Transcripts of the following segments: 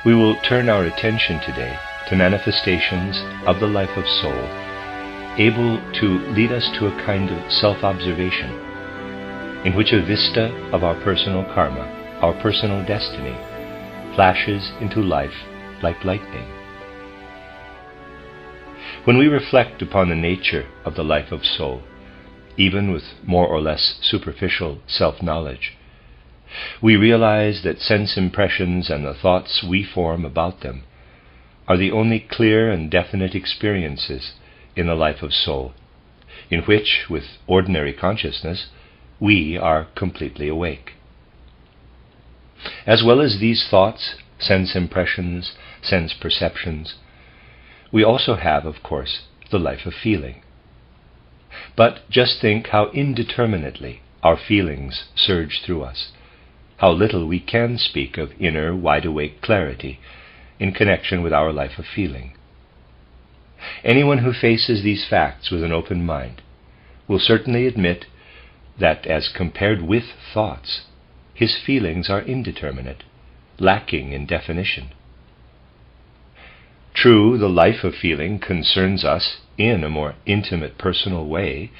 We will turn our attention today to manifestations of the life of soul, able to lead us to a kind of self-observation, in which a vista of our personal karma, our personal destiny, flashes into life like lightning. When we reflect upon the nature of the life of soul, even with more or less superficial self-knowledge, we realize that sense impressions and the thoughts we form about them are the only clear and definite experiences in the life of soul, in which, with ordinary consciousness, we are completely awake. As well as these thoughts, sense impressions, sense perceptions, we also have, of course, the life of feeling. But just think how indeterminately our feelings surge through us, how little we can speak of inner, wide-awake clarity in connection with our life of feeling. Anyone who faces these facts with an open mind will certainly admit that, as compared with thoughts, his feelings are indeterminate, lacking in definition. True, the life of feeling concerns us in a more intimate, personal way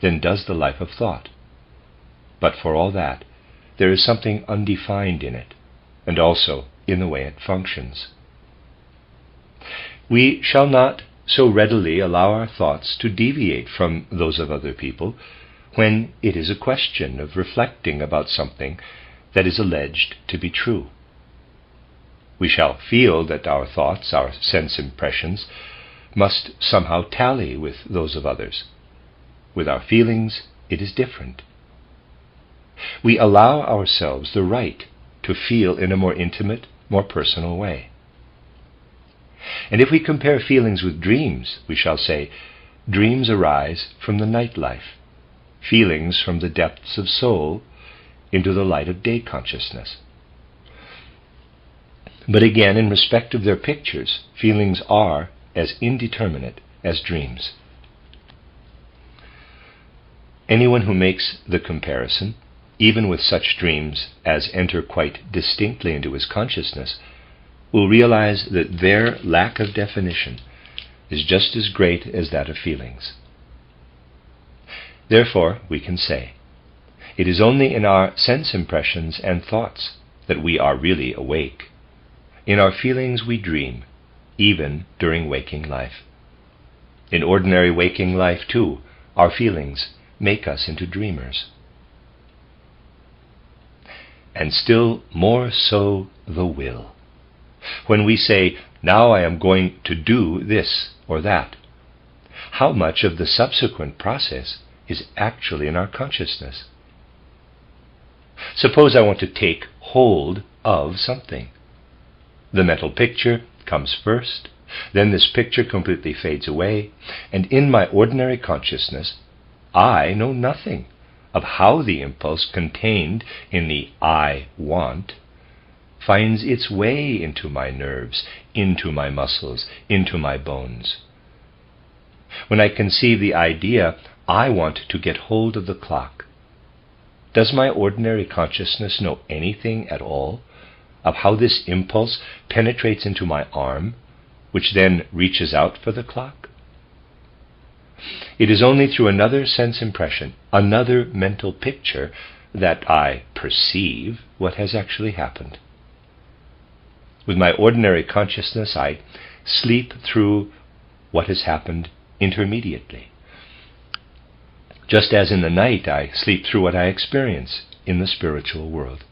than does the life of thought. But for all that, there is something undefined in it, and also in the way it functions. We shall not so readily allow our thoughts to deviate from those of other people when it is a question of reflecting about something that is alleged to be true. We shall feel that our thoughts, our sense impressions, must somehow tally with those of others. With our feelings, it is different. We allow ourselves the right to feel in a more intimate, more personal way. And if we compare feelings with dreams, we shall say, dreams arise from the night life, feelings from the depths of soul into the light of day consciousness. But again, in respect of their pictures, feelings are as indeterminate as dreams. Anyone who makes the comparison, even with such dreams as enter quite distinctly into his consciousness, will realize that their lack of definition is just as great as that of feelings. Therefore, we can say, it is only in our sense impressions and thoughts that we are really awake. In our feelings we dream, even during waking life. In ordinary waking life, too, our feelings make us into dreamers. And still more so the will. When we say, now I am going to do this or that, how much of the subsequent process is actually in our consciousness? Suppose I want to take hold of something. The mental picture comes first, then this picture completely fades away, and in my ordinary consciousness, I know nothing of how the impulse contained in the I want finds its way into my nerves, into my muscles, into my bones. When I conceive the idea, I want to get hold of the clock, does my ordinary consciousness know anything at all of how this impulse penetrates into my arm, which then reaches out for the clock? It is only through another sense impression, another mental picture, that I perceive what has actually happened. With my ordinary consciousness, I sleep through what has happened intermediately. Just as in the night I sleep through what I experience in the spiritual world.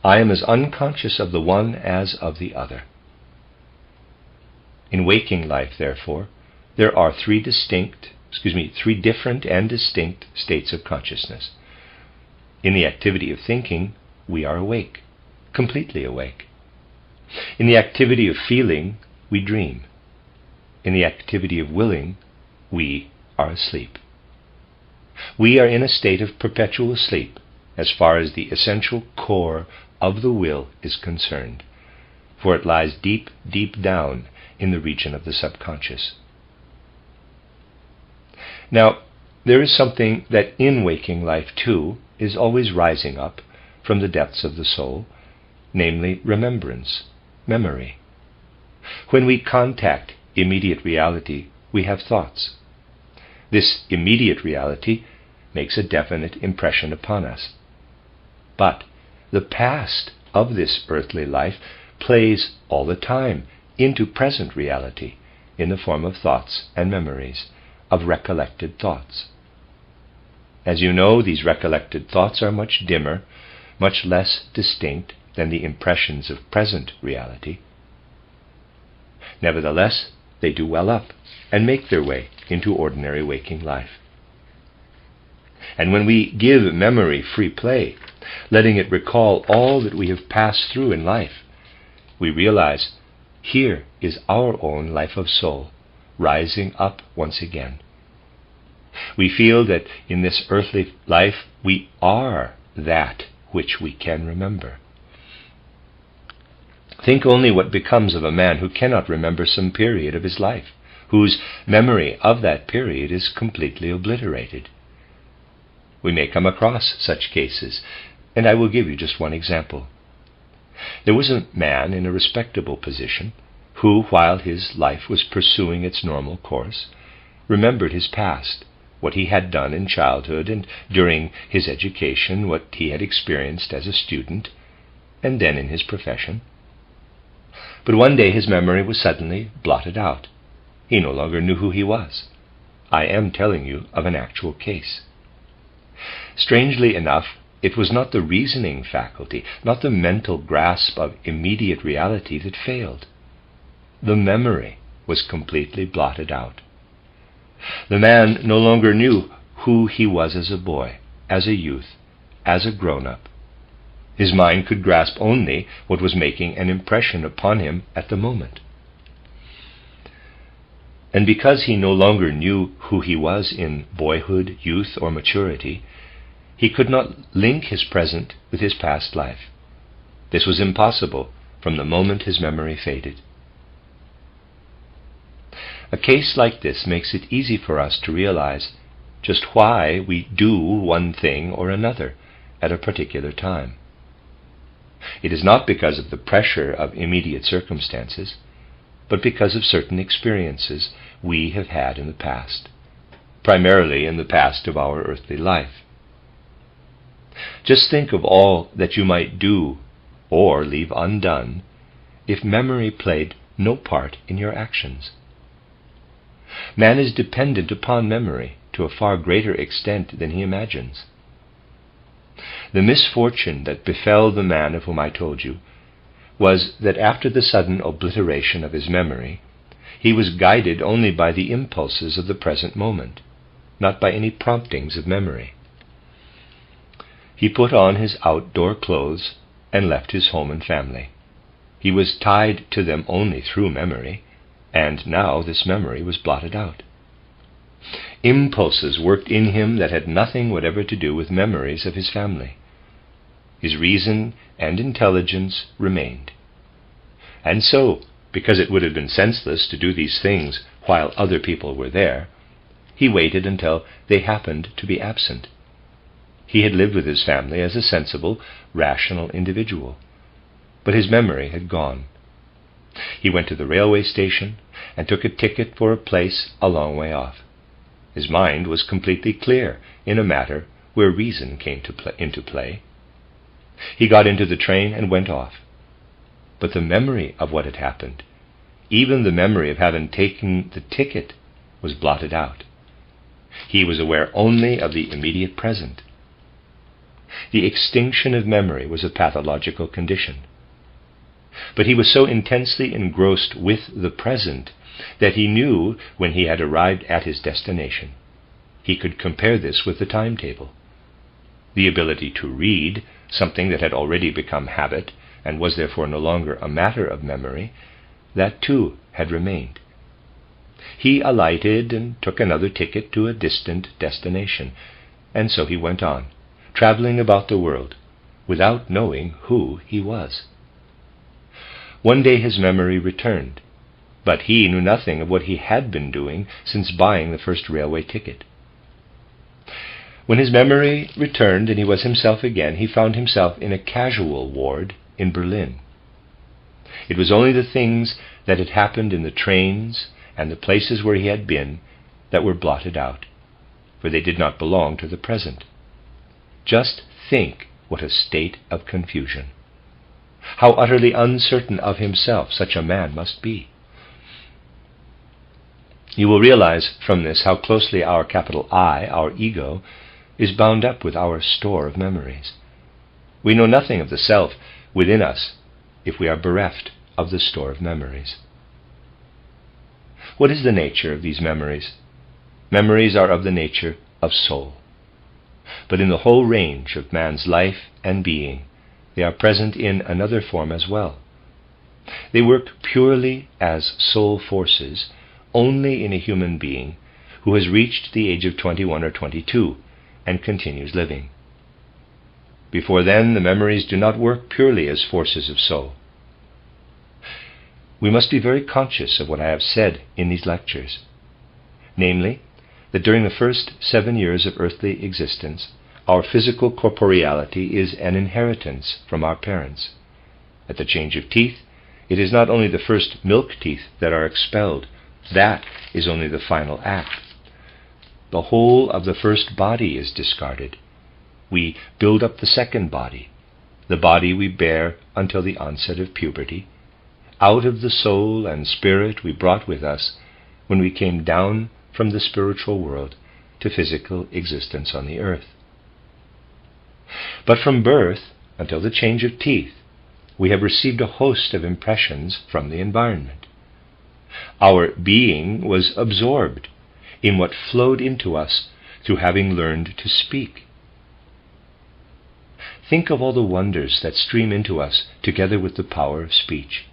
I am as unconscious of the one as of the other. In waking life, therefore, there are three different and distinct states of consciousness. In the activity of thinking, we are awake, completely awake. In the activity of feeling, we dream. In the activity of willing, we are asleep. We are in a state of perpetual sleep as far as the essential core of the will is concerned, for it lies deep, deep down in the region of the subconscious. Now, there is something that in waking life, too, is always rising up from the depths of the soul, namely remembrance, memory. When we contact immediate reality, we have thoughts. This immediate reality makes a definite impression upon us. But the past of this earthly life plays all the time into present reality in the form of thoughts and memories, of recollected thoughts. As you know, these recollected thoughts are much dimmer, much less distinct than the impressions of present reality. Nevertheless, they do well up and make their way into ordinary waking life. And when we give memory free play, letting it recall all that we have passed through in life, we realize here is our own life of soul rising up once again. We feel that in this earthly life we are that which we can remember. Think only what becomes of a man who cannot remember some period of his life, whose memory of that period is completely obliterated. We may come across such cases, and I will give you just one example. There was a man in a respectable position who, while his life was pursuing its normal course, remembered his past, what he had done in childhood and during his education, what he had experienced as a student, and then in his profession. But one day his memory was suddenly blotted out. He no longer knew who he was. I am telling you of an actual case. Strangely enough, it was not the reasoning faculty, not the mental grasp of immediate reality that failed. The memory was completely blotted out. The man no longer knew who he was as a boy, as a youth, as a grown-up. His mind could grasp only what was making an impression upon him at the moment. And because he no longer knew who he was in boyhood, youth, or maturity, he could not link his present with his past life. This was impossible from the moment his memory faded. A case like this makes it easy for us to realize just why we do one thing or another at a particular time. It is not because of the pressure of immediate circumstances, but because of certain experiences we have had in the past, primarily in the past of our earthly life. Just think of all that you might do or leave undone if memory played no part in your actions. Man is dependent upon memory to a far greater extent than he imagines. The misfortune that befell the man of whom I told you was that after the sudden obliteration of his memory, he was guided only by the impulses of the present moment, not by any promptings of memory. He put on his outdoor clothes and left his home and family. He was tied to them only through memory, and now this memory was blotted out. Impulses worked in him that had nothing whatever to do with memories of his family. His reason and intelligence remained. And so, because it would have been senseless to do these things while other people were there, he waited until they happened to be absent. He had lived with his family as a sensible, rational individual, but his memory had gone. He went to the railway station and took a ticket for a place a long way off. His mind was completely clear in a matter where reason came into play. He got into the train and went off. But the memory of what had happened, even the memory of having taken the ticket, was blotted out. He was aware only of the immediate present. The extinction of memory was a pathological condition. But he was so intensely engrossed with the present that he knew when he had arrived at his destination. He could compare this with the timetable. The ability to read, something that had already become habit and was therefore no longer a matter of memory, that too had remained. He alighted and took another ticket to a distant destination, and so he went on, traveling about the world, without knowing who he was. One day his memory returned, but he knew nothing of what he had been doing since buying the first railway ticket. When his memory returned and he was himself again, he found himself in a casual ward in Berlin. It was only the things that had happened in the trains and the places where he had been that were blotted out, for they did not belong to the present. Just think what a state of confusion. How utterly uncertain of himself such a man must be. You will realize from this how closely our capital I, our ego, is bound up with our store of memories. We know nothing of the self within us if we are bereft of the store of memories. What is the nature of these memories? Memories are of the nature of soul. But in the whole range of man's life and being, they are present in another form as well. They work purely as soul forces only in a human being who has reached the age of 21 or 22 and continues living. Before then, the memories do not work purely as forces of soul. We must be very conscious of what I have said in these lectures, namely, that during the first 7 years of earthly existence, our physical corporeality is an inheritance from our parents. At the change of teeth, it is not only the first milk teeth that are expelled, that is only the final act. The whole of the first body is discarded. We build up the second body, the body we bear until the onset of puberty, out of the soul and spirit we brought with us when we came down from the spiritual world to physical existence on the earth. But from birth until the change of teeth, we have received a host of impressions from the environment. Our being was absorbed in what flowed into us through having learned to speak. Think of all the wonders that stream into us together with the power of speech.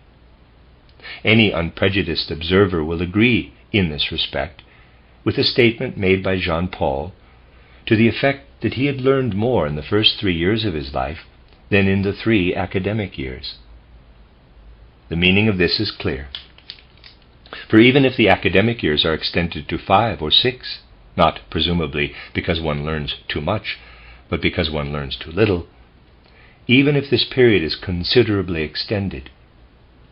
Any unprejudiced observer will agree in this respect with a statement made by Jean Paul to the effect that he had learned more in the first 3 years of his life than in the 3 academic years. The meaning of this is clear. For even if the academic years are extended to 5 or 6, not presumably because one learns too much, but because one learns too little, even if this period is considerably extended,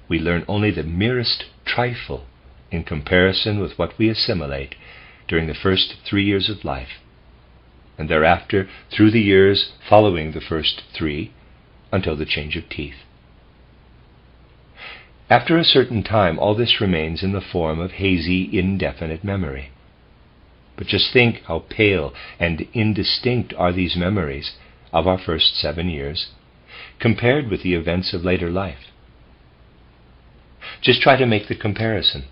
we learn only the merest trifle in comparison with what we assimilate during the first 3 years of life, and thereafter through the years following the first 3 until the change of teeth. After a certain time, all this remains in the form of hazy, indefinite memory. But just think how pale and indistinct are these memories of our first 7 years compared with the events of later life. Just try to make the comparison.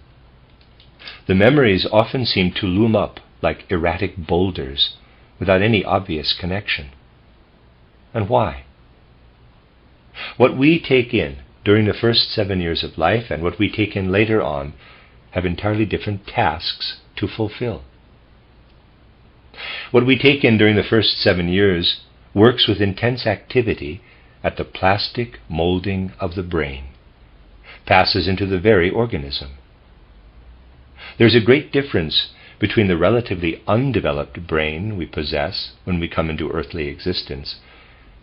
The memories often seem to loom up like erratic boulders without any obvious connection. And why? What we take in during the first 7 years of life and what we take in later on have entirely different tasks to fulfill. What we take in during the first 7 years works with intense activity at the plastic molding of the brain, passes into the very organism. There's a great difference between the relatively undeveloped brain we possess when we come into earthly existence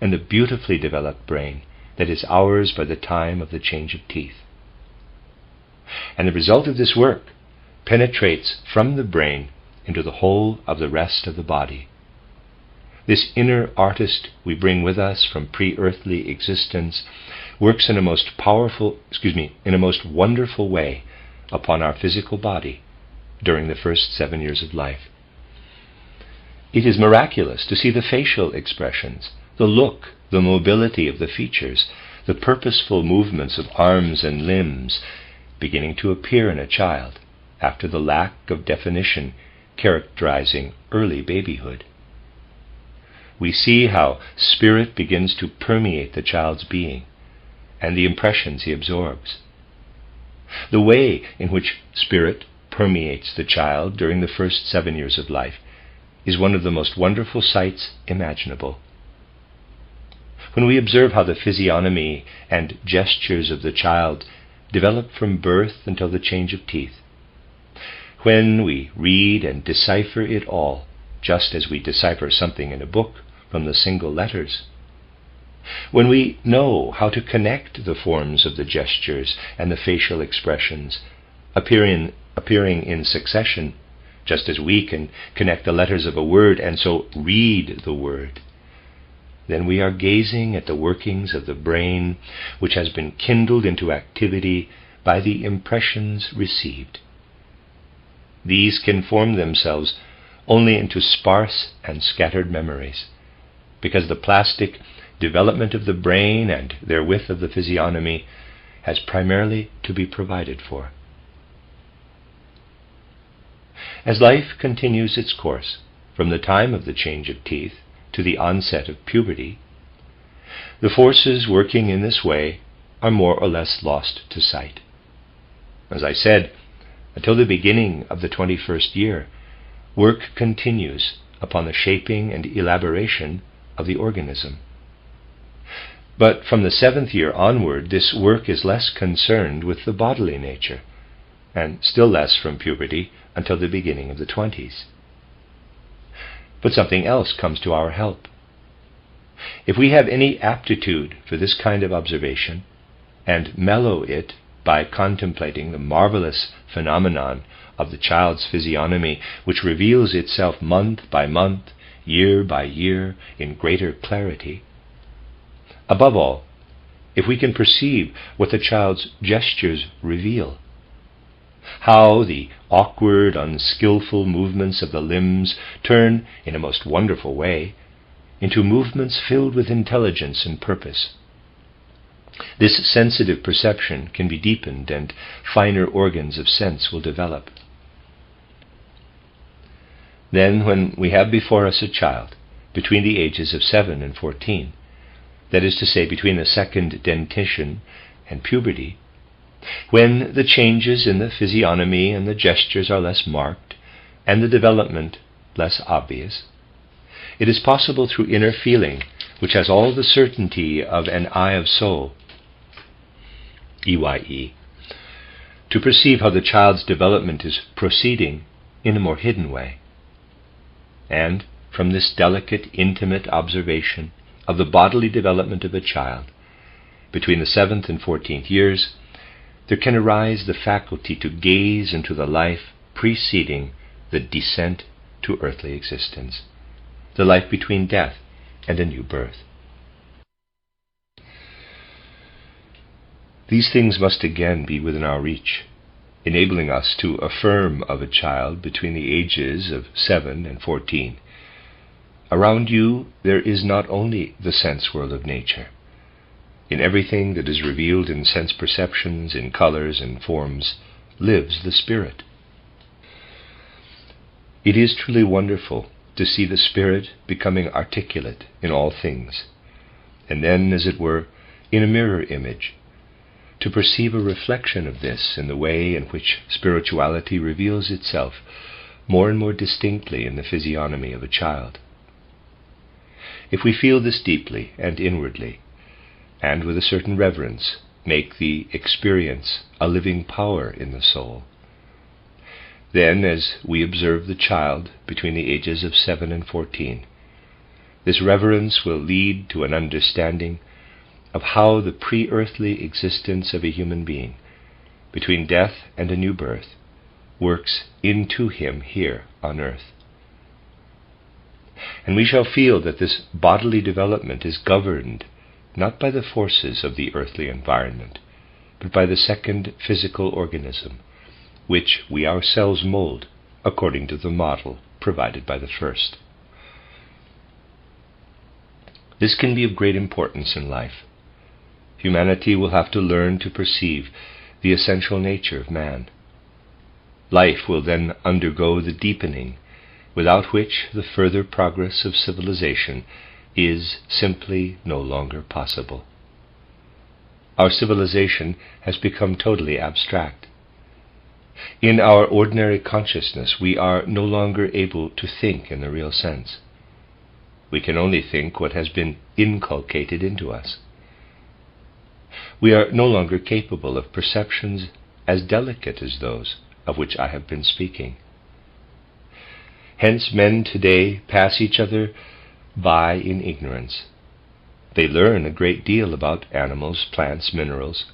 and the beautifully developed brain that is ours by the time of the change of teeth. And the result of this work penetrates from the brain into the whole of the rest of the body. This inner artist we bring with us from pre-earthly existence works in a most wonderful way upon our physical body during the first 7 years of life. It is miraculous to see the facial expressions, the look, the mobility of the features, the purposeful movements of arms and limbs beginning to appear in a child after the lack of definition characterizing early babyhood. We see how spirit begins to permeate the child's being and the impressions he absorbs. The way in which spirit permeates the child during the first 7 years of life is one of the most wonderful sights imaginable. When we observe how the physiognomy and gestures of the child develop from birth until the change of teeth, when we read and decipher it all, just as we decipher something in a book from the single letters, When we know how to connect the forms of the gestures and the facial expressions appearing in succession, just as we can connect the letters of a word and so read the word, then we are gazing at the workings of the brain which has been kindled into activity by the impressions received. These can form themselves only into sparse and scattered memories, because the plastic development of the brain and therewith of the physiognomy has primarily to be provided for. As life continues its course from the time of the change of teeth to the onset of puberty, the forces working in this way are more or less lost to sight. As I said, until the beginning of the 21st year, work continues upon the shaping and elaboration of the organism. But from the 7th year onward, this work is less concerned with the bodily nature, and still less from puberty until the beginning of the 20s. But something else comes to our help. If we have any aptitude for this kind of observation, and mellow it by contemplating the marvelous phenomenon of the child's physiognomy, which reveals itself month by month, year by year, in greater clarity, above all, if we can perceive what the child's gestures reveal, how the awkward, unskillful movements of the limbs turn, in a most wonderful way, into movements filled with intelligence and purpose, this sensitive perception can be deepened and finer organs of sense will develop. Then, when we have before us a child between the ages of 7 and 14, that is to say, between the second dentition and puberty, when the changes in the physiognomy and the gestures are less marked, and the development less obvious, it is possible through inner feeling, which has all the certainty of an eye of soul, EYE, to perceive how the child's development is proceeding in a more hidden way. And from this delicate, intimate observation of the bodily development of a child between the 7th and 14th years, there can arise the faculty to gaze into the life preceding the descent to earthly existence, the life between death and a new birth. These things must again be within our reach, enabling us to affirm of a child between the ages of 7 and 14. Around you there is not only the sense world of nature. In everything that is revealed in sense perceptions, in colors and forms, lives the Spirit. It is truly wonderful to see the Spirit becoming articulate in all things, and then, as it were, in a mirror image, to perceive a reflection of this in the way in which spirituality reveals itself more and more distinctly in the physiognomy of a child. If we feel this deeply and inwardly, and with a certain reverence make the experience a living power in the soul, then, as we observe the child between the ages of 7 and 14, this reverence will lead to an understanding of how the pre-earthly existence of a human being, between death and a new birth, works into him here on earth. And we shall feel that this bodily development is governed not by the forces of the earthly environment, but by the second physical organism, which we ourselves mold according to the model provided by the first. This can be of great importance in life. Humanity will have to learn to perceive the essential nature of man. Life will then undergo the deepening, without which the further progress of civilization is simply no longer possible. Our civilization has become totally abstract. In our ordinary consciousness, we are no longer able to think in the real sense. We can only think what has been inculcated into us. We are no longer capable of perceptions as delicate as those of which I have been speaking. Hence men today pass each other by in ignorance. They learn a great deal about animals, plants, minerals,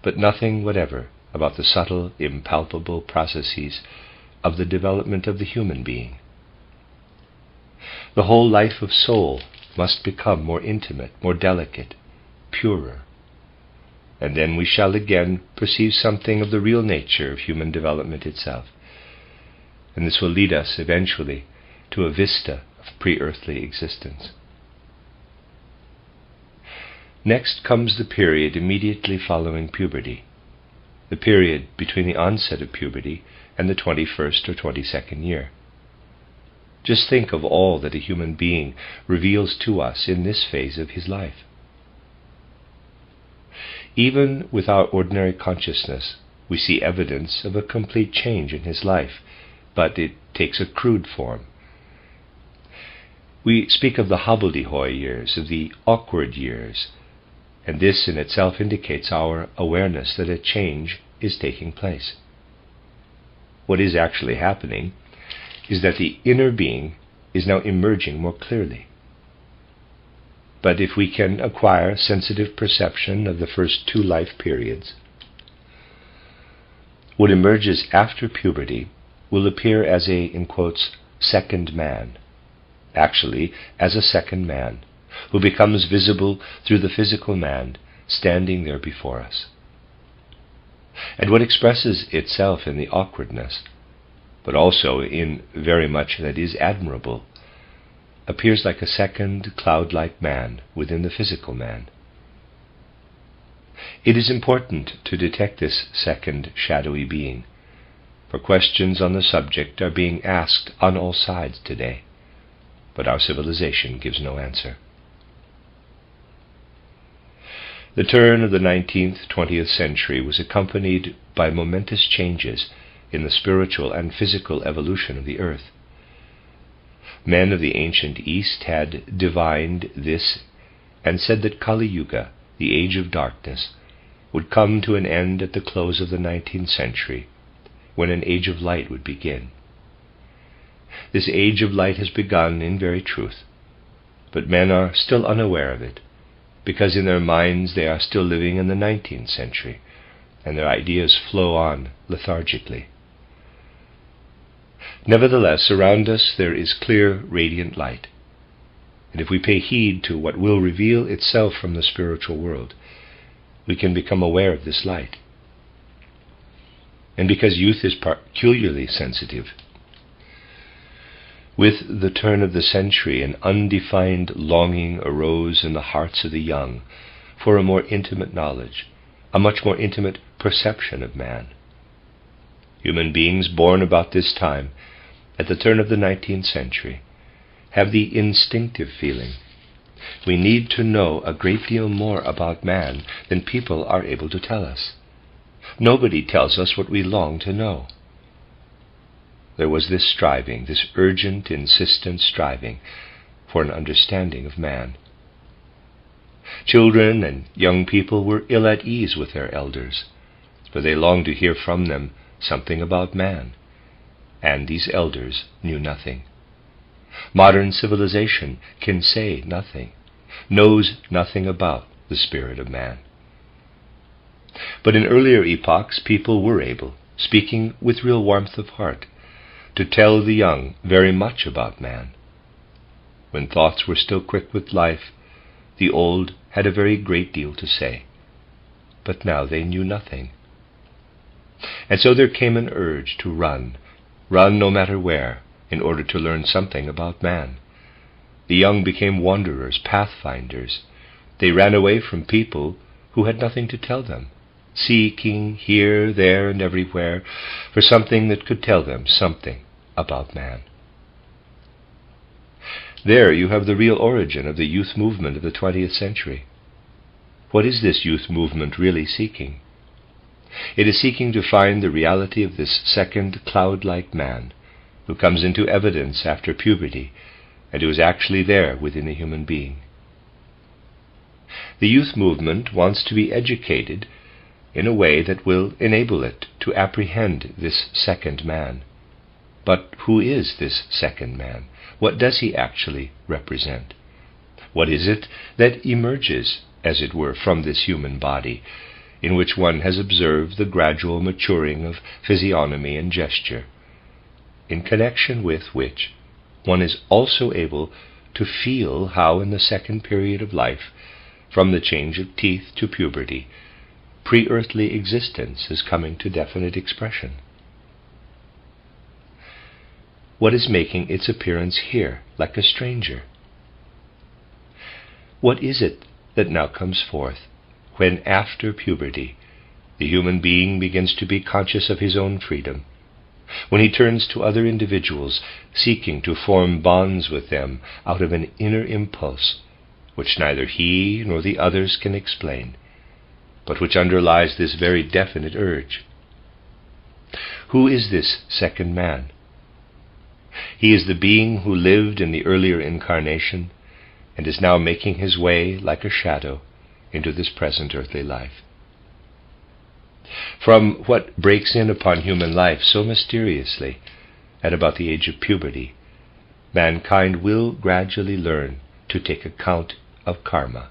but nothing whatever about the subtle, impalpable processes of the development of the human being. The whole life of soul must become more intimate, more delicate, purer, and then we shall again perceive something of the real nature of human development itself, and this will lead us eventually to a vista of pre-earthly existence. Next comes the period immediately following puberty, the period between the onset of puberty and the 21st or 22nd year. Just think of all that a human being reveals to us in this phase of his life. Even with our ordinary consciousness, we see evidence of a complete change in his life, but it takes a crude form. We speak of the hobbledehoy years, of the awkward years, and this in itself indicates our awareness that a change is taking place. What is actually happening is that the inner being is now emerging more clearly. But if we can acquire sensitive perception of the first two life periods, what emerges after puberty will appear as a, in quotes, second man, actually as a second man, who becomes visible through the physical man standing there before us. And what expresses itself in the awkwardness, but also in very much that is admirable, appears like a second cloud-like man within the physical man. It is important to detect this second shadowy being, for questions on the subject are being asked on all sides today, but our civilization gives no answer. The turn of the 19th, 20th century was accompanied by momentous changes in the spiritual and physical evolution of the earth. Men of the ancient East had divined this and said that Kali Yuga, the age of darkness, would come to an end at the close of the 19th century, when an age of light would begin. This age of light has begun in very truth, but men are still unaware of it, because in their minds they are still living in the 19th century, and their ideas flow on lethargically. Nevertheless, around us there is clear, radiant light, and if we pay heed to what will reveal itself from the spiritual world, we can become aware of this light. And because youth is peculiarly sensitive, with the turn of the century an undefined longing arose in the hearts of the young for a more intimate knowledge, a much more intimate perception of man. Human beings born about this time, at the turn of the 19th century, have the instinctive feeling: we need to know a great deal more about man than people are able to tell us. Nobody tells us what we long to know. There was this striving, this urgent, insistent striving for an understanding of man. Children and young people were ill at ease with their elders, for they longed to hear from them something about man, and these elders knew nothing. Modern civilization can say nothing, knows nothing about the spirit of man. But in earlier epochs, people were able, speaking with real warmth of heart, to tell the young very much about man. When thoughts were still quick with life, the old had a very great deal to say, but now they knew nothing. And so there came an urge to run no matter where, in order to learn something about man. The young became wanderers, pathfinders. They ran away from people who had nothing to tell them, seeking here, there, and everywhere for something that could tell them something about man. There you have the real origin of the youth movement of the 20th century. What is this youth movement really seeking? It is seeking to find the reality of this second cloud-like man who comes into evidence after puberty and who is actually there within a human being. The youth movement wants to be educated in a way that will enable it to apprehend this second man. But who is this second man? What does he actually represent? What is it that emerges, as it were, from this human body, in which one has observed the gradual maturing of physiognomy and gesture, in connection with which one is also able to feel how in the second period of life, from the change of teeth to puberty, pre-earthly existence is coming to definite expression? What is making its appearance here like a stranger? What is it that now comes forth when, after puberty, the human being begins to be conscious of his own freedom, when he turns to other individuals, seeking to form bonds with them out of an inner impulse which neither he nor the others can explain, but which underlies this very definite urge? Who is this second man? He is the being who lived in the earlier incarnation and is now making his way like a shadow into this present earthly life. From what breaks in upon human life so mysteriously at about the age of puberty, mankind will gradually learn to take account of karma.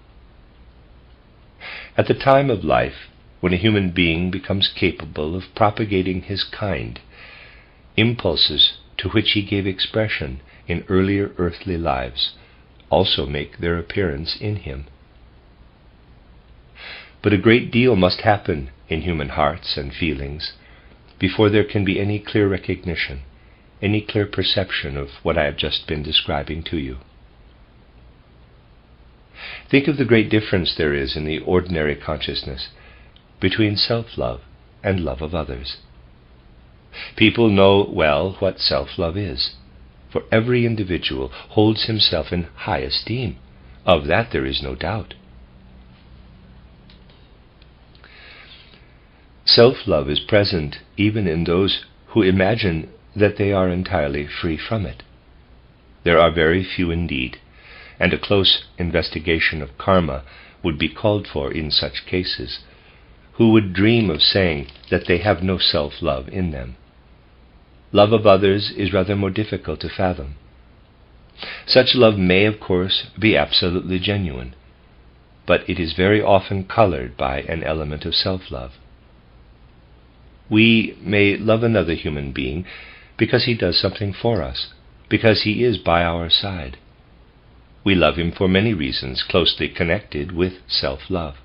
At the time of life, when a human being becomes capable of propagating his kind, impulses to which he gave expression in earlier earthly lives also make their appearance in him. But a great deal must happen in human hearts and feelings before there can be any clear recognition, any clear perception of what I have just been describing to you. Think of the great difference there is in the ordinary consciousness between self-love and love of others. People know well what self-love is, for every individual holds himself in high esteem. Of that there is no doubt. Self-love is present even in those who imagine that they are entirely free from it. There are very few indeed, and a close investigation of karma would be called for in such cases, who would dream of saying that they have no self-love in them. Love of others is rather more difficult to fathom. Such love may, of course, be absolutely genuine, but it is very often colored by an element of self-love. We may love another human being because he does something for us, because he is by our side. We love him for many reasons closely connected with self-love.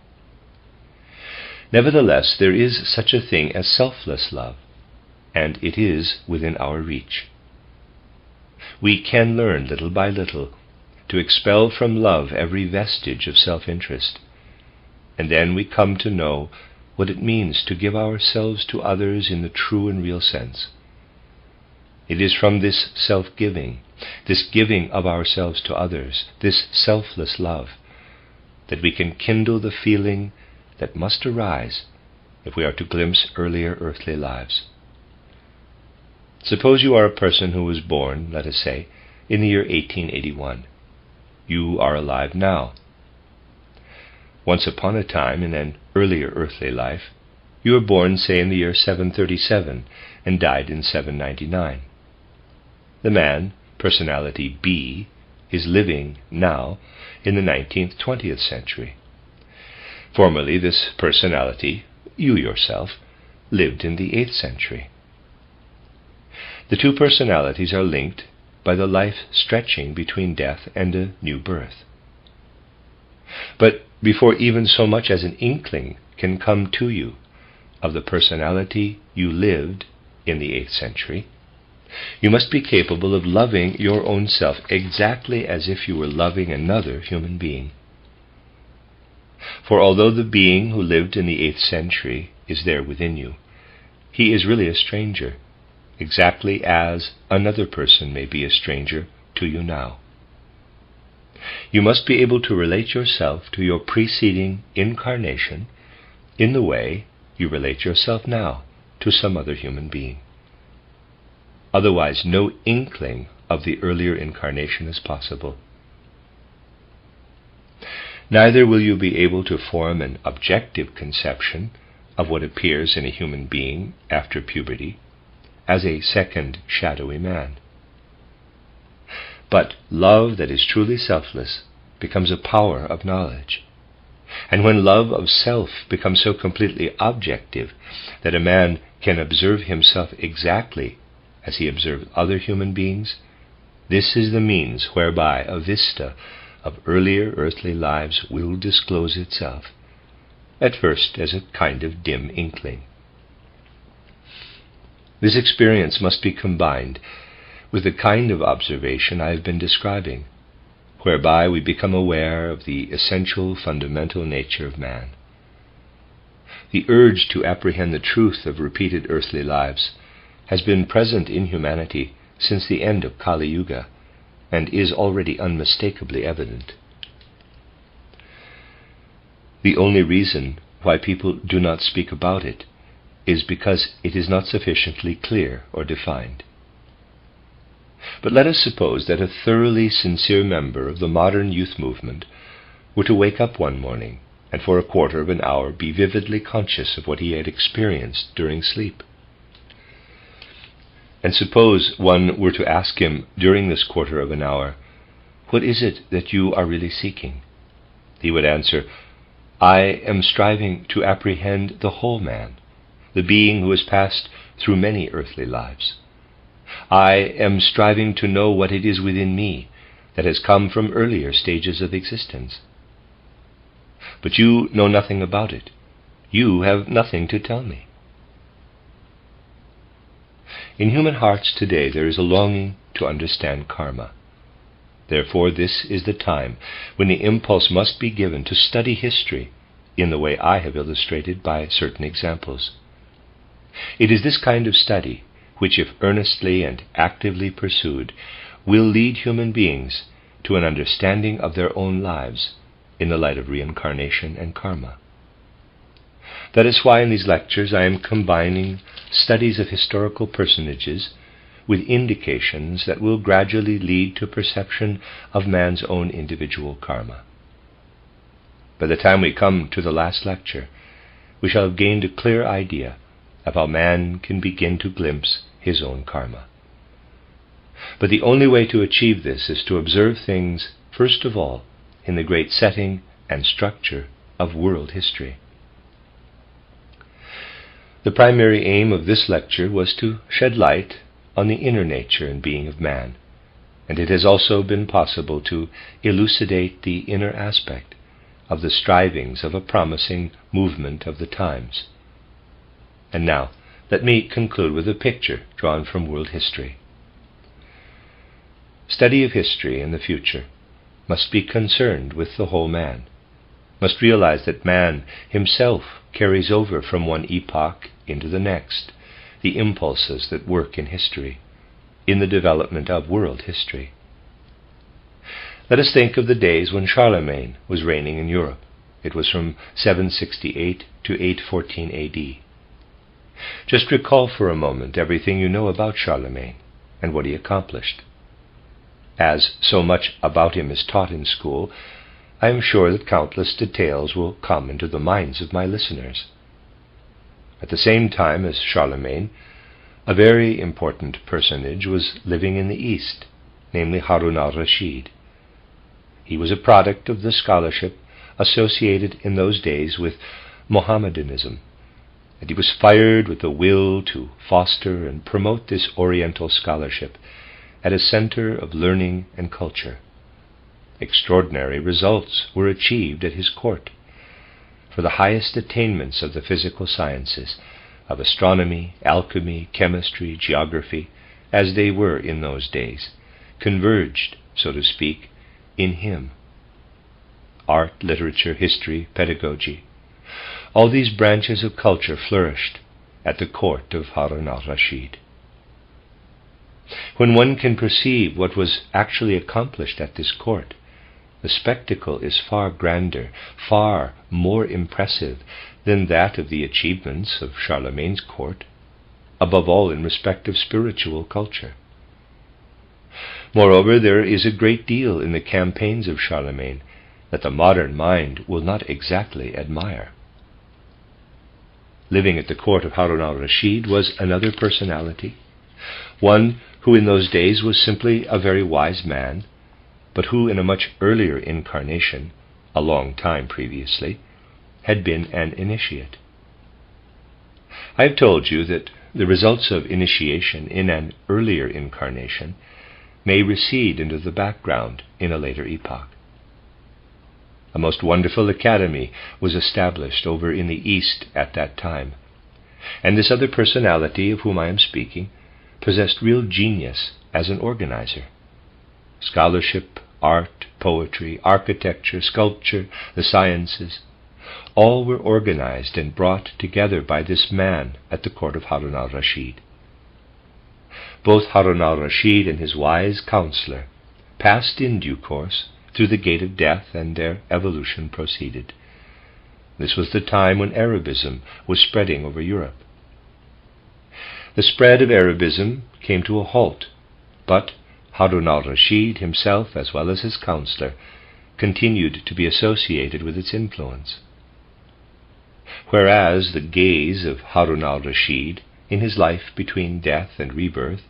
Nevertheless, there is such a thing as selfless love, and it is within our reach. We can learn little by little to expel from love every vestige of self-interest, and then we come to know what it means to give ourselves to others in the true and real sense. It is from this self-giving, this giving of ourselves to others, this selfless love, that we can kindle the feeling that must arise if we are to glimpse earlier earthly lives. Suppose you are a person who was born, let us say, in the year 1881. You are alive now. Once upon a time, in an earlier earthly life, you were born, say, in the year 737 and died in 799. The man, personality B, is living now in the 19th, 20th century. Formerly, this personality, you yourself, lived in the 8th century. The two personalities are linked by the life stretching between death and a new birth. But before even so much as an inkling can come to you of the personality you lived in the 8th century, you must be capable of loving your own self exactly as if you were loving another human being. For although the being who lived in the 8th century is there within you, he is really a stranger, exactly as another person may be a stranger to you now. You must be able to relate yourself to your preceding incarnation in the way you relate yourself now to some other human being. Otherwise, no inkling of the earlier incarnation is possible. Neither will you be able to form an objective conception of what appears in a human being after puberty as a second shadowy man. But love that is truly selfless becomes a power of knowledge. And when love of self becomes so completely objective that a man can observe himself exactly as he observes other human beings, this is the means whereby a vista of earlier earthly lives will disclose itself, at first as a kind of dim inkling. This experience must be combined with the kind of observation I have been describing, whereby we become aware of the essential fundamental nature of man. The urge to apprehend the truth of repeated earthly lives has been present in humanity since the end of Kali Yuga, and is already unmistakably evident. The only reason why people do not speak about it is because it is not sufficiently clear or defined. But let us suppose that a thoroughly sincere member of the modern youth movement were to wake up one morning and for a quarter of an hour be vividly conscious of what he had experienced during sleep. And suppose one were to ask him during this quarter of an hour, "What is it that you are really seeking?" He would answer, "I am striving to apprehend the whole man, the being who has passed through many earthly lives. I am striving to know what it is within me that has come from earlier stages of existence. But you know nothing about it. You have nothing to tell me." In human hearts today there is a longing to understand karma. Therefore this is the time when the impulse must be given to study history in the way I have illustrated by certain examples. It is this kind of study which, if earnestly and actively pursued, will lead human beings to an understanding of their own lives in the light of reincarnation and karma. That is why in these lectures I am combining studies of historical personages with indications that will gradually lead to perception of man's own individual karma. By the time we come to the last lecture, we shall have gained a clear idea of how man can begin to glimpse his own karma. But the only way to achieve this is to observe things, first of all, in the great setting and structure of world history. The primary aim of this lecture was to shed light on the inner nature and being of man, and it has also been possible to elucidate the inner aspect of the strivings of a promising movement of the times. And now, let me conclude with a picture drawn from world history. Study of history in the future must be concerned with the whole man, must realize that man himself carries over from one epoch into the next the impulses that work in history, in the development of world history. Let us think of the days when Charlemagne was reigning in Europe. It was from 768 to 814 AD. Just recall for a moment everything you know about Charlemagne and what he accomplished. As so much about him is taught in school, I am sure that countless details will come into the minds of my listeners. At the same time as Charlemagne, a very important personage was living in the East, namely Harun al-Rashid. He was a product of the scholarship associated in those days with Mohammedanism, and he was fired with the will to foster and promote this Oriental scholarship at a center of learning and culture. Extraordinary results were achieved at his court, for the highest attainments of the physical sciences, of astronomy, alchemy, chemistry, geography, as they were in those days, converged, so to speak, in him. Art, literature, history, pedagogy, all these branches of culture flourished at the court of Harun al-Rashid. When one can perceive what was actually accomplished at this court, the spectacle is far grander, far more impressive than that of the achievements of Charlemagne's court, above all in respect of spiritual culture. Moreover, there is a great deal in the campaigns of Charlemagne that the modern mind will not exactly admire. Living at the court of Harun al-Rashid was another personality, one who in those days was simply a very wise man, but who in a much earlier incarnation, a long time previously, had been an initiate. I have told you that the results of initiation in an earlier incarnation may recede into the background in a later epoch. A most wonderful academy was established over in the East at that time, and this other personality of whom I am speaking possessed real genius as an organizer. Scholarship, art, poetry, architecture, sculpture, the sciences, all were organized and brought together by this man at the court of Harun al-Rashid. Both Harun al-Rashid and his wise counselor passed in due course through the gate of death, and their evolution proceeded. This was the time when Arabism was spreading over Europe. The spread of Arabism came to a halt, but Harun al-Rashid himself, as well as his counselor, continued to be associated with its influence. Whereas the gaze of Harun al-Rashid, in his life between death and rebirth,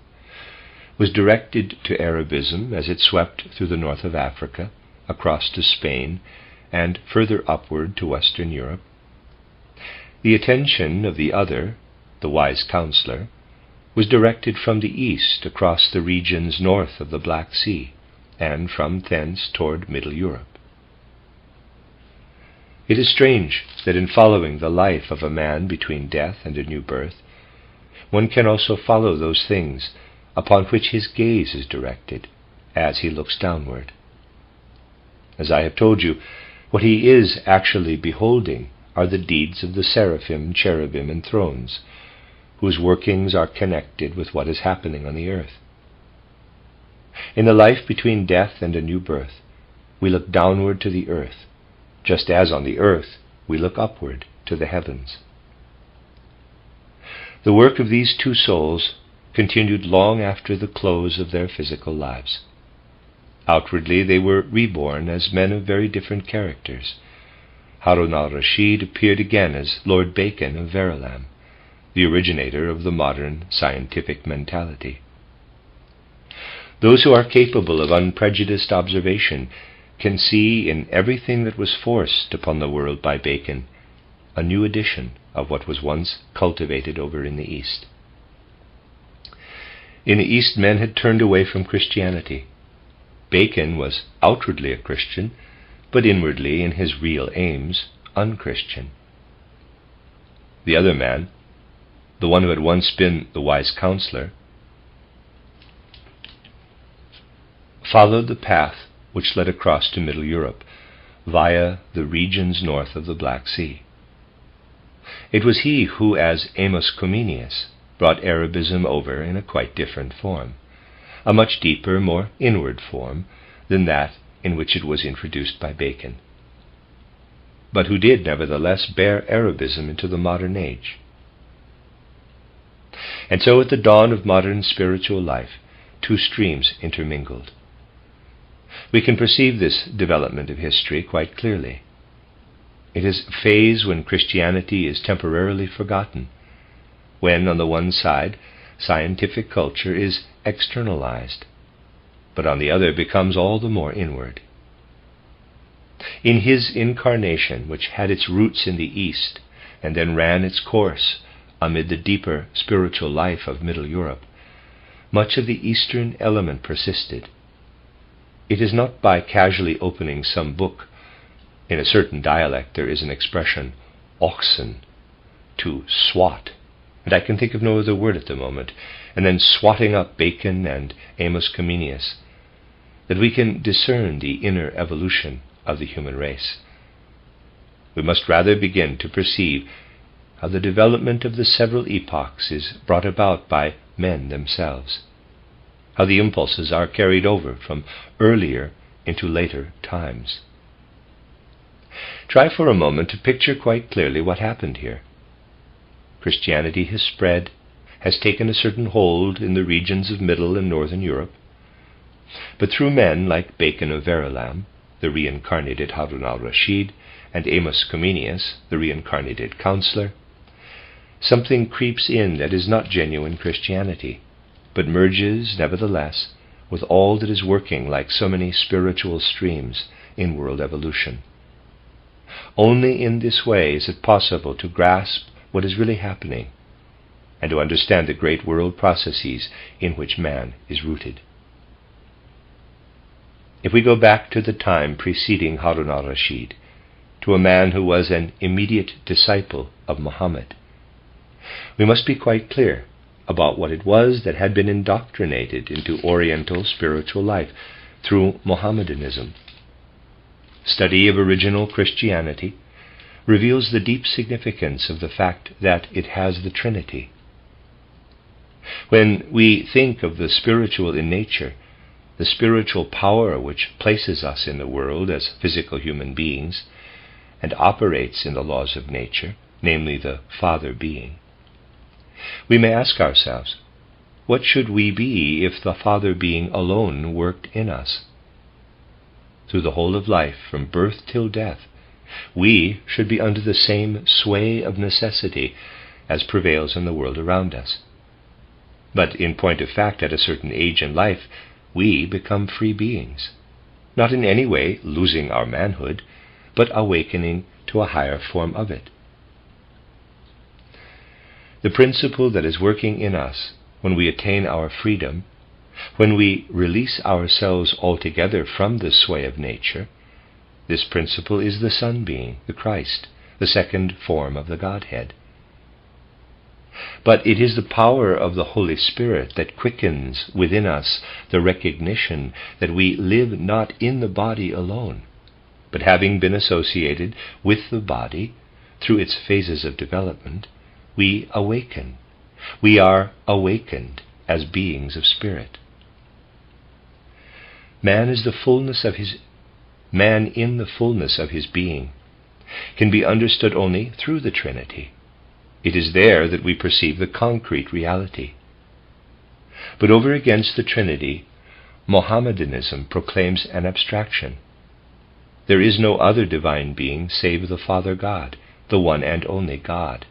was directed to Arabism as it swept through the north of Africa, across to Spain, and further upward to Western Europe, the attention of the other, the wise counselor, was directed from the east across the regions north of the Black Sea, and from thence toward Middle Europe. It is strange that in following the life of a man between death and a new birth, one can also follow those things upon which his gaze is directed as he looks downward. As I have told you, what he is actually beholding are the deeds of the seraphim, cherubim, and thrones, whose workings are connected with what is happening on the earth. In the life between death and a new birth, we look downward to the earth, just as on the earth we look upward to the heavens. The work of these two souls continued long after the close of their physical lives. Outwardly they were reborn as men of very different characters. Harun al-Rashid appeared again as Lord Bacon of Verulam, the originator of the modern scientific mentality. Those who are capable of unprejudiced observation can see in everything that was forced upon the world by Bacon a new edition of what was once cultivated over in the East. In the East, men had turned away from Christianity. Bacon was outwardly a Christian, but inwardly, in his real aims, unchristian. The other man, the one who had once been the wise counselor, followed the path which led across to Middle Europe via the regions north of the Black Sea. It was he who, as Amos Comenius, brought Arabism over in a quite different form, a much deeper, more inward form than that in which it was introduced by Bacon, but who did nevertheless bear Arabism into the modern age. And so at the dawn of modern spiritual life, two streams intermingled. We can perceive this development of history quite clearly. It is a phase when Christianity is temporarily forgotten, when, on the one side, scientific culture is externalized, but on the other becomes all the more inward. In his incarnation, which had its roots in the East, and then ran its course amid the deeper spiritual life of Middle Europe, much of the Eastern element persisted. It is not by casually opening some book. In a certain dialect there is an expression, oxen, to swat, and I can think of no other word at the moment, and then swatting up Bacon and Amos Comenius, that we can discern the inner evolution of the human race. We must rather begin to perceive how the development of the several epochs is brought about by men themselves, how the impulses are carried over from earlier into later times. Try for a moment to picture quite clearly what happened here. Christianity has spread, has taken a certain hold in the regions of Middle and Northern Europe, but through men like Bacon of Verulam, the reincarnated Harun al-Rashid, and Amos Comenius, the reincarnated counselor, something creeps in that is not genuine Christianity, but merges, nevertheless, with all that is working like so many spiritual streams in world evolution. Only in this way is it possible to grasp what is really happening and to understand the great world processes in which man is rooted. If we go back to the time preceding Harun al-Rashid, to a man who was an immediate disciple of Muhammad, we must be quite clear about what it was that had been indoctrinated into Oriental spiritual life through Mohammedanism. Study of original Christianity reveals the deep significance of the fact that it has the Trinity. When we think of the spiritual in nature, the spiritual power which places us in the world as physical human beings and operates in the laws of nature, namely the Father being, we may ask ourselves, what should we be if the Father being alone worked in us? Through the whole of life, from birth till death, we should be under the same sway of necessity as prevails in the world around us. But in point of fact, at a certain age in life, we become free beings, not in any way losing our manhood, but awakening to a higher form of it. The principle that is working in us when we attain our freedom, when we release ourselves altogether from the sway of nature, this principle is the Son being, the Christ, the second form of the Godhead. But it is the power of the Holy Spirit that quickens within us the recognition that we live not in the body alone, but having been associated with the body through its phases of development, we awaken. We are awakened as beings of spirit. Man in the fullness of his being can be understood only through the Trinity. It is there that we perceive the concrete reality. But over against the Trinity, Mohammedanism proclaims an abstraction. There is no other divine being save the Father God, the one and only God.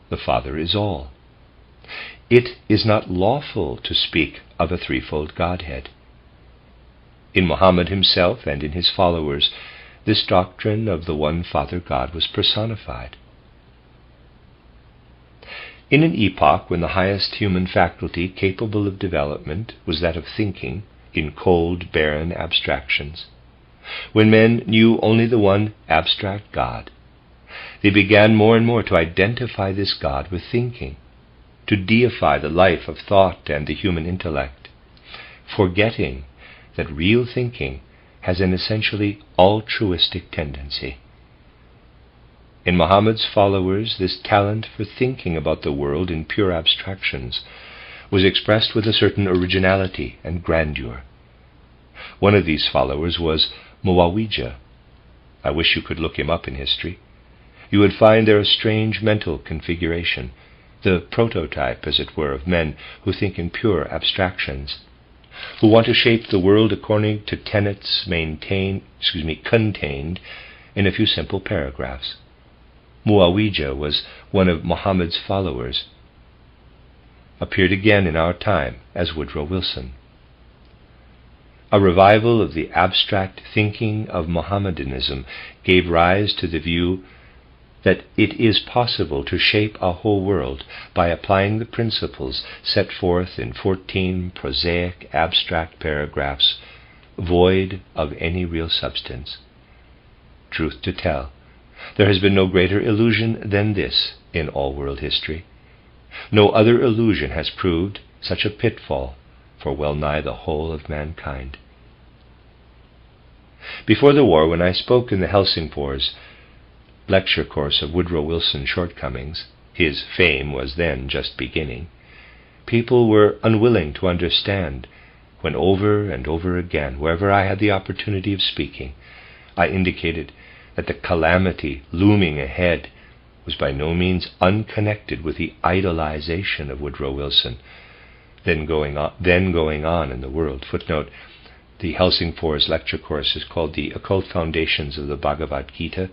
The Father is all. It is not lawful to speak of a threefold Godhead. In Muhammad himself and in his followers, this doctrine of the one Father God was personified. In an epoch when the highest human faculty capable of development was that of thinking in cold, barren abstractions, when men knew only the one abstract God, they began more and more to identify this God with thinking, to deify the life of thought and the human intellect, forgetting that real thinking has an essentially altruistic tendency. In Muhammad's followers, this talent for thinking about the world in pure abstractions was expressed with a certain originality and grandeur. One of these followers was Muawiyah. I wish you could look him up in history. You would find there a strange mental configuration, the prototype, as it were, of men who think in pure abstractions, who want to shape the world according to tenets contained in a few simple paragraphs. Muawiyah was one of Muhammad's followers, appeared again in our time as Woodrow Wilson. A revival of the abstract thinking of Mohammedanism gave rise to the view that it is possible to shape a whole world by applying the principles set forth in 14 prosaic, abstract paragraphs, void of any real substance. Truth to tell, there has been no greater illusion than this in all world history. No other illusion has proved such a pitfall for well nigh the whole of mankind. Before the war, when I spoke in the Helsingfors lecture course of Woodrow Wilson's shortcomings, his fame was then just beginning, people were unwilling to understand when over and over again, wherever I had the opportunity of speaking, I indicated that the calamity looming ahead was by no means unconnected with the idolization of Woodrow Wilson then going on in the world. Footnote, the Helsingfors lecture course is called The Occult Foundations of the Bhagavad Gita,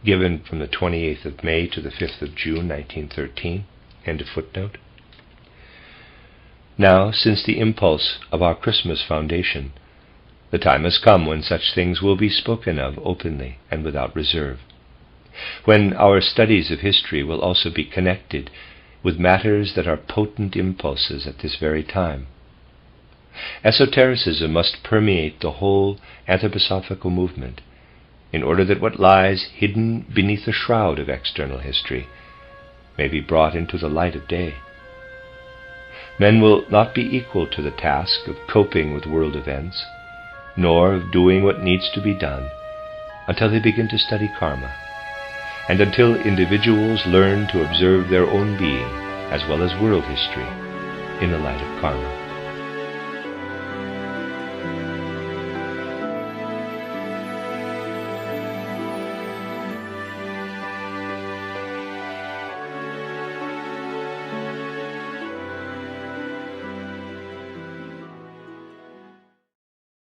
given from the 28th of May to the 5th of June, 1913. End of footnote. Now, since the impulse of our Christmas foundation, the time has come when such things will be spoken of openly and without reserve, when our studies of history will also be connected with matters that are potent impulses at this very time. Esotericism must permeate the whole anthroposophical movement, in order that what lies hidden beneath the shroud of external history may be brought into the light of day. Men will not be equal to the task of coping with world events, nor of doing what needs to be done, until they begin to study karma, and until individuals learn to observe their own being as well as world history in the light of karma.